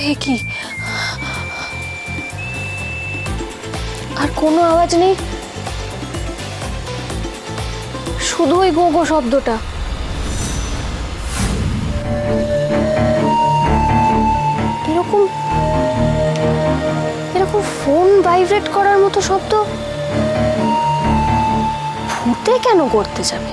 এ কি? আর কোনো আওয়াজ নেই, শুধু ওই গো গো শব্দটা। এরকম এরকম ফোন ভাইব্রেট করার মতো শব্দ ভূতে কেন করতে যাবে?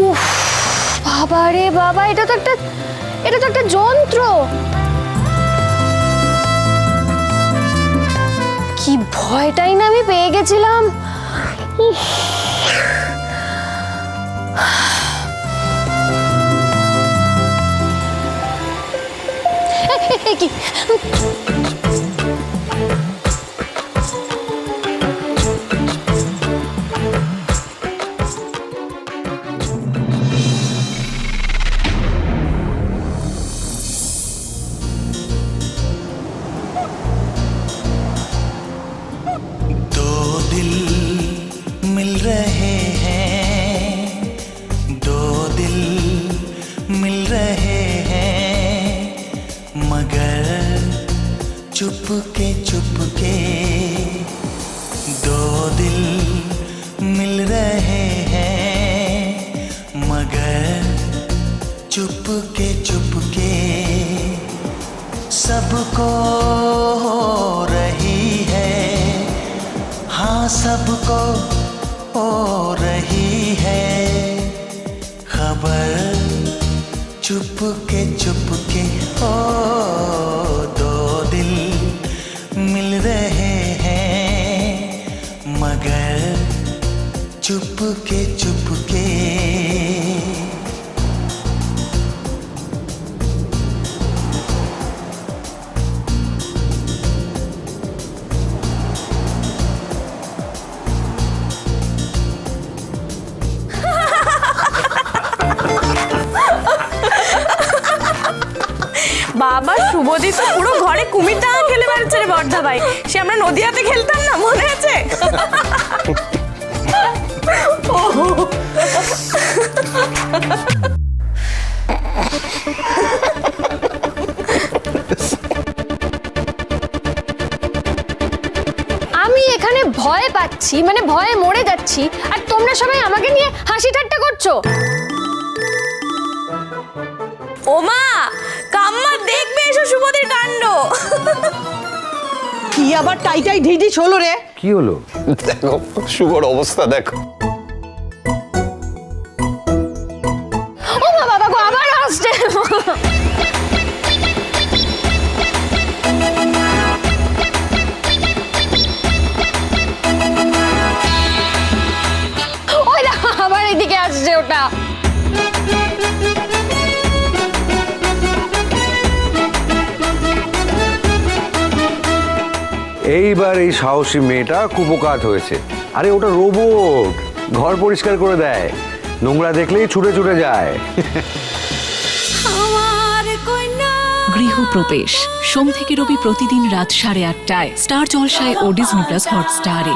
উফ বাবা রে বাবা, এটা তো একটা যন্ত্র। কি ভয়টাই না আমি পেয়ে গেছিলাম। কি चुपके चुपके दो दिल मिल रहे हैं, मगर चुपके चुपके सबको हो रही है, हाँ सबको हो रही है खबर। चुपके चुपके ओ दो दिल मिल रहे हैं, मगर चुपके चुपके। বাবা শুভদি তো পুরো ঘরে কুমির ডাঙা খেলে বেড়াচ্ছে রে বর্ধা ভাই। সে আমরা নদিয়াতে খেলতাম না, মনে আছে? আমি এখানে ভয় পাচ্ছি, মানে ভয়ে মরে যাচ্ছি, আর তোমরা সবাই আমাকে নিয়ে হাসি ঠাট্টা করছো। ওমা কাম্মা দেখবে এসো শুভদির কাণ্ড। কি আবার টাইটাই ঢিঢিস হলো রে? কি হলো? দেখো শুভর অবস্থা দেখো। ও মা বাবা গো, আবার আসছে। ওই দেখো আবার এদিকে আসছে ওটা। এইবার এই সাহসী মেয়েটা কুপকাত হয়েছে। আরে ওটা রোবট, ঘর পরিষ্কার করে দেয়, নোংরা দেখলেই ছুটে ছুটে যায়। গৃহপ্রবেশ সোম থেকে রবি প্রতিদিন রাত 8:30টায় স্টার জলসায় ও ডিজনি প্লাস হটস্টারে।